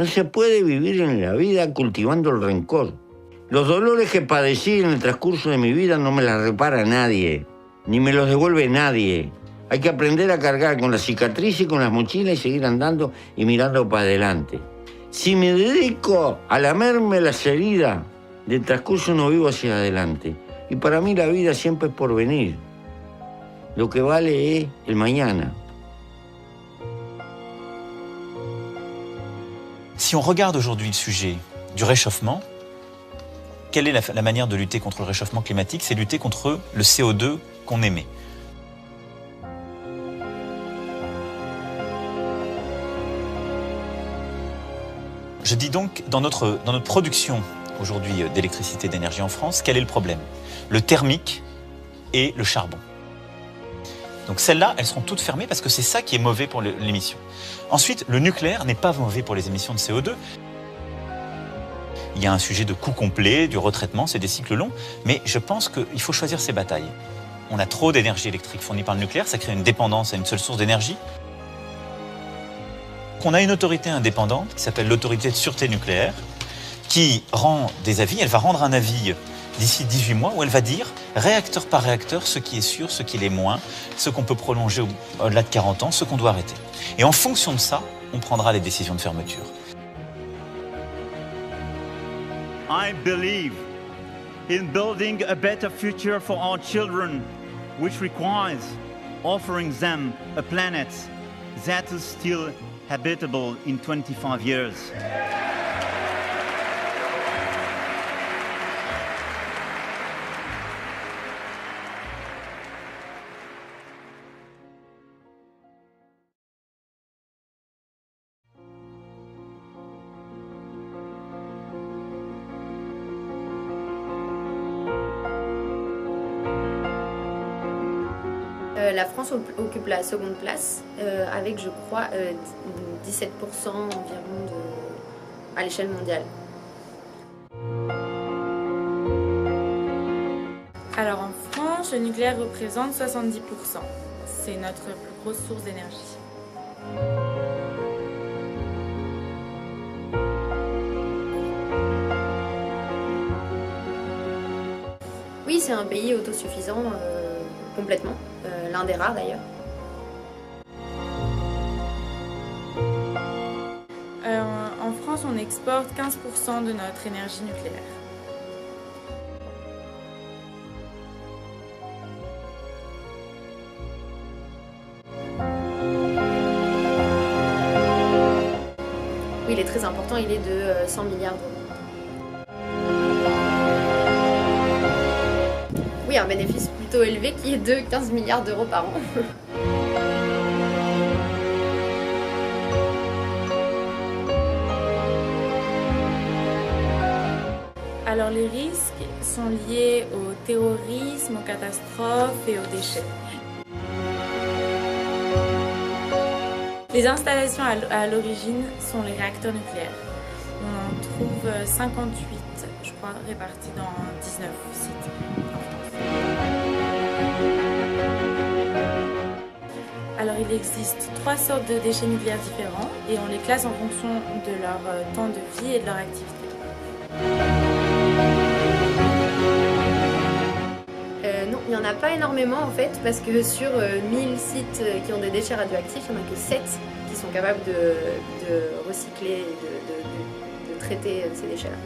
No se puede vivir en la vida cultivando el rencor. Los dolores que padecí en el transcurso de mi vida no me las repara nadie, ni me los devuelve nadie. Hay que aprender a cargar con las cicatrices y con las mochilas y seguir andando y mirando para adelante. Si me dedico a lamerme las heridas del transcurso, no vivo hacia adelante. Y para mí la vida siempre es por venir. Lo que vale es el mañana. Si on regarde aujourd'hui le sujet du réchauffement, quelle est la manière de lutter contre le réchauffement climatique? C'est lutter contre le CO2 qu'on émet. Je dis donc, dans notre production aujourd'hui d'électricité et d'énergie en France, quel est le problème? Le thermique et le charbon. Donc celles-là, elles seront toutes fermées parce que c'est ça qui est mauvais pour l'émission. Ensuite, le nucléaire n'est pas mauvais pour les émissions de CO2. Il y a un sujet de coût complet, du retraitement, c'est des cycles longs, mais je pense qu'il faut choisir ses batailles. On a trop d'énergie électrique fournie par le nucléaire, ça crée une dépendance à une seule source d'énergie. On a une autorité indépendante qui s'appelle l'autorité de sûreté nucléaire, qui rend des avis. Elle va rendre un avis d'ici 18 mois où elle va dire, réacteur par réacteur, ce qui est sûr, ce qui l'est moins, ce qu'on peut prolonger au-delà de 40 ans, ce qu'on doit arrêter. Et en fonction de ça, on prendra les décisions de fermeture. I believe in building a better future for our children, which requires offering them a planet that is still habitable in 25 years. La France occupe la seconde place avec, je crois, 17% environ à l'échelle mondiale. Alors en France, le nucléaire représente 70%. C'est notre plus grosse source d'énergie. Oui, c'est un pays autosuffisant complètement, l'un des rares d'ailleurs. En France, on exporte 15% de notre énergie nucléaire. Oui, il est très important, il est de 100 milliards d'euros. Oui, un bénéfice plutôt élevé qui est de 15 milliards d'euros par an. Alors les risques sont liés au terrorisme, aux catastrophes et aux déchets. Les installations à l'origine sont les réacteurs nucléaires. On en trouve 58, je crois, répartis dans 19 sites en France. Alors il existe 3 sortes de déchets nucléaires différents et on les classe en fonction de leur temps de vie et de leur activité. Non, il n'y en a pas énormément en fait, parce que sur 1000 sites qui ont des déchets radioactifs, il n'y en a que 7 qui sont capables de recycler et de traiter ces déchets-là.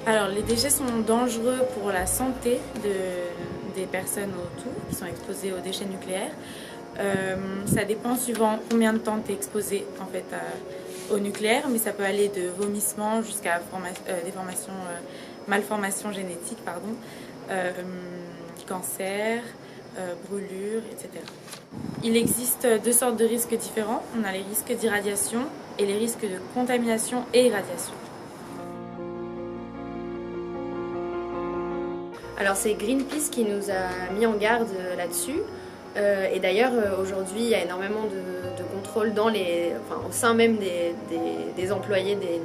Alors les déchets sont dangereux pour la santé des personnes autour qui sont exposées aux déchets nucléaires. Ça dépend suivant combien de temps tu es exposé en fait, au nucléaire, mais ça peut aller de vomissements jusqu'à malformations génétiques, cancer, brûlures, etc. Il existe 2 sortes de risques différents. On a les risques d'irradiation et les risques de contamination et irradiation. Alors c'est Greenpeace qui nous a mis en garde là-dessus. Et d'ailleurs aujourd'hui il y a énormément de contrôle au sein même des employés des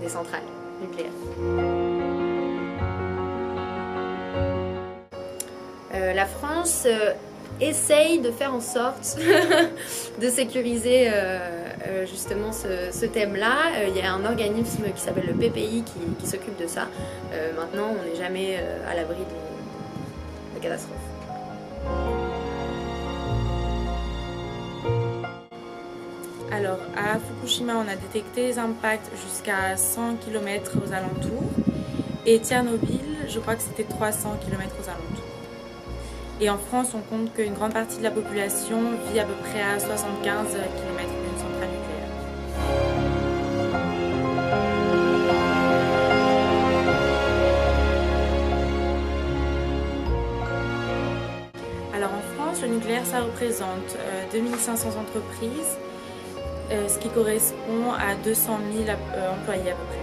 centrales nucléaires. La France essaye de faire en sorte de sécuriser justement ce thème-là. Il y a un organisme qui s'appelle le PPI qui s'occupe de ça. Maintenant, on n'est jamais à l'abri de catastrophes. Alors, à Fukushima, on a détecté les impacts jusqu'à 100 km aux alentours. Et Tchernobyl, je crois que c'était 300 km aux alentours. Et en France, on compte qu'une grande partie de la population vit à peu près à 75 km d'une centrale nucléaire. Alors en France, le nucléaire, ça représente 2500 entreprises, ce qui correspond à 200 000 employés à peu près.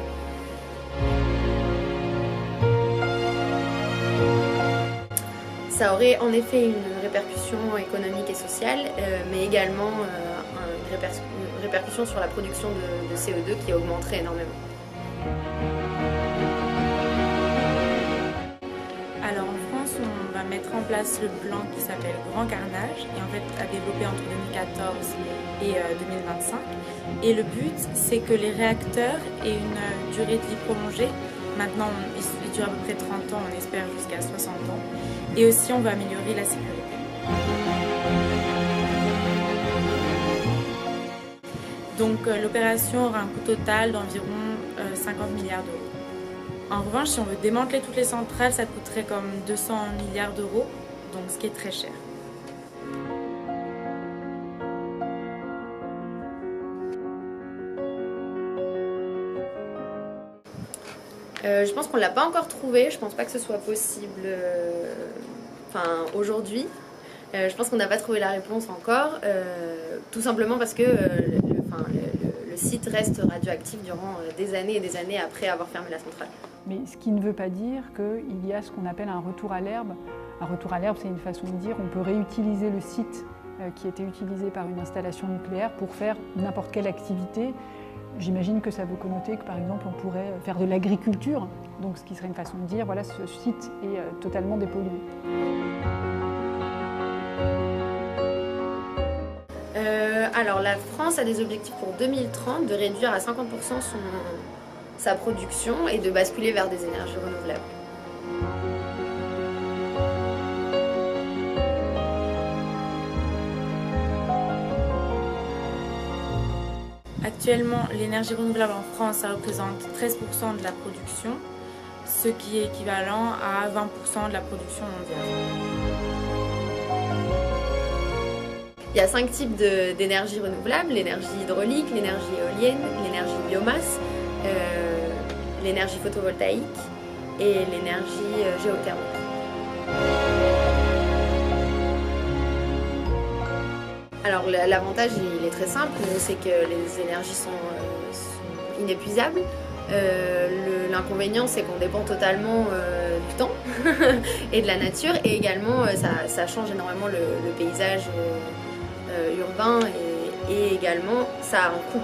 Ça aurait en effet une répercussion économique et sociale, mais également une répercussion sur la production de CO2 qui augmenterait énormément. Alors en France, on va mettre en place le plan qui s'appelle Grand Carnage et en fait à développer entre 2014 et 2025. Et le but, c'est que les réacteurs aient une durée de vie prolongée. Maintenant, ils durent à peu près 30 ans, on espère jusqu'à 60 ans. Et aussi, on va améliorer la sécurité. Donc, l'opération aura un coût total d'environ 50 milliards d'euros. En revanche, si on veut démanteler toutes les centrales, ça coûterait comme 200 milliards d'euros, donc ce qui est très cher. Je pense qu'on ne l'a pas encore trouvé, je pense pas que ce soit possible aujourd'hui. Je pense qu'on n'a pas trouvé la réponse encore, tout simplement parce que le site reste radioactif durant des années et des années après avoir fermé la centrale. Mais ce qui ne veut pas dire qu'il y a ce qu'on appelle un retour à l'herbe. Un retour à l'herbe, c'est une façon de dire on peut réutiliser le site qui était utilisé par une installation nucléaire pour faire n'importe quelle activité. J'imagine que ça veut connoter que par exemple on pourrait faire de l'agriculture, donc ce qui serait une façon de dire voilà, ce site est totalement dépollué. Alors la France a des objectifs pour 2030 de réduire à 50% sa production et de basculer vers des énergies renouvelables. Actuellement, l'énergie renouvelable en France, ça représente 13% de la production, ce qui est équivalent à 20% de la production mondiale. Il y a 5 types d'énergie renouvelable: l'énergie hydraulique, l'énergie éolienne, l'énergie biomasse, l'énergie photovoltaïque et l'énergie géothermique. Alors l'avantage il est très simple, c'est que les énergies sont inépuisables. L'inconvénient c'est qu'on dépend totalement du temps et de la nature, et également ça change énormément le paysage urbain, et également ça a un coût.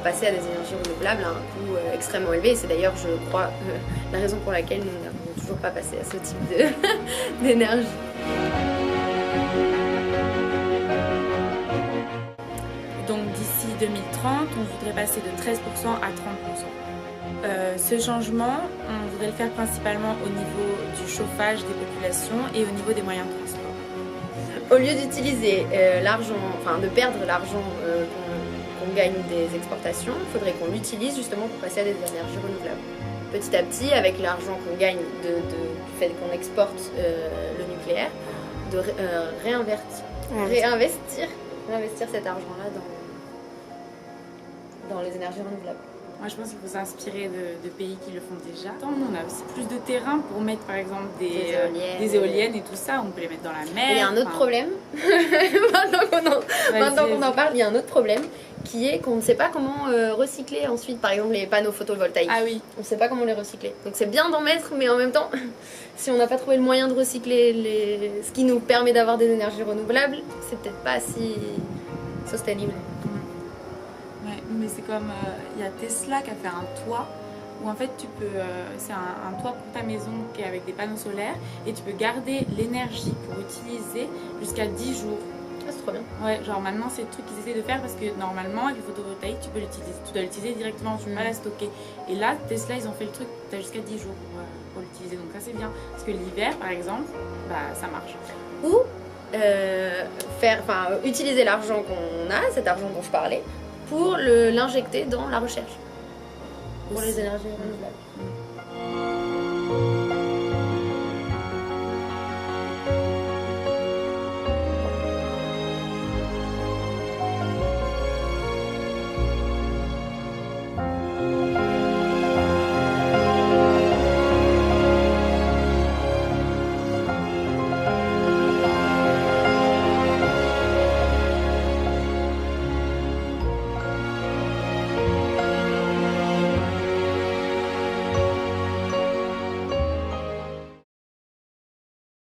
Passer à des énergies renouvelables a un coût extrêmement élevé, et c'est d'ailleurs je crois la raison pour laquelle nous n'avons toujours pas passé à ce type d'énergie. Donc d'ici 2030, on voudrait passer de 13% à 30%. Ce changement, on voudrait le faire principalement au niveau du chauffage des populations et au niveau des moyens de transport. Au lieu d'utiliser l'argent, de perdre l'argent qu'on gagne des exportations, il faudrait qu'on l'utilise justement pour passer à des énergies renouvelables. Petit à petit, avec l'argent qu'on gagne du fait qu'on exporte le nucléaire, de réinvestir cet argent-là dans les énergies renouvelables. Moi, je pense qu'il faut s'inspirer de pays qui le font déjà. On a aussi plus de terrain pour mettre, par exemple, des éoliennes et tout ça. On peut les mettre dans la mer. Et il y a un autre problème. Maintenant qu'on en parle, il y a un autre problème qui est qu'on ne sait pas comment recycler ensuite, par exemple, les panneaux photovoltaïques. Ah oui. On ne sait pas comment les recycler. Donc c'est bien d'en mettre, mais en même temps, si on n'a pas trouvé le moyen de recycler ce qui nous permet d'avoir des énergies renouvelables, c'est peut-être pas si sustainable. Ouais, mais c'est comme il y a Tesla qui a fait un toit où en fait tu peux, c'est un toit pour ta maison qui est avec des panneaux solaires et tu peux garder l'énergie pour utiliser jusqu'à 10 jours. Ah, c'est trop bien. Ouais, genre maintenant c'est le truc qu'ils essaient de faire parce que normalement avec le photovoltaïque tu dois l'utiliser directement, tu peux pas la stocker. Et là Tesla ils ont fait le truc, tu as jusqu'à 10 jours pour l'utiliser, donc ça c'est bien. Parce que l'hiver par exemple, bah ça marche. Ou utiliser l'argent qu'on a, cet argent dont je parlais, pour l'injecter dans la recherche, pour les énergies renouvelables.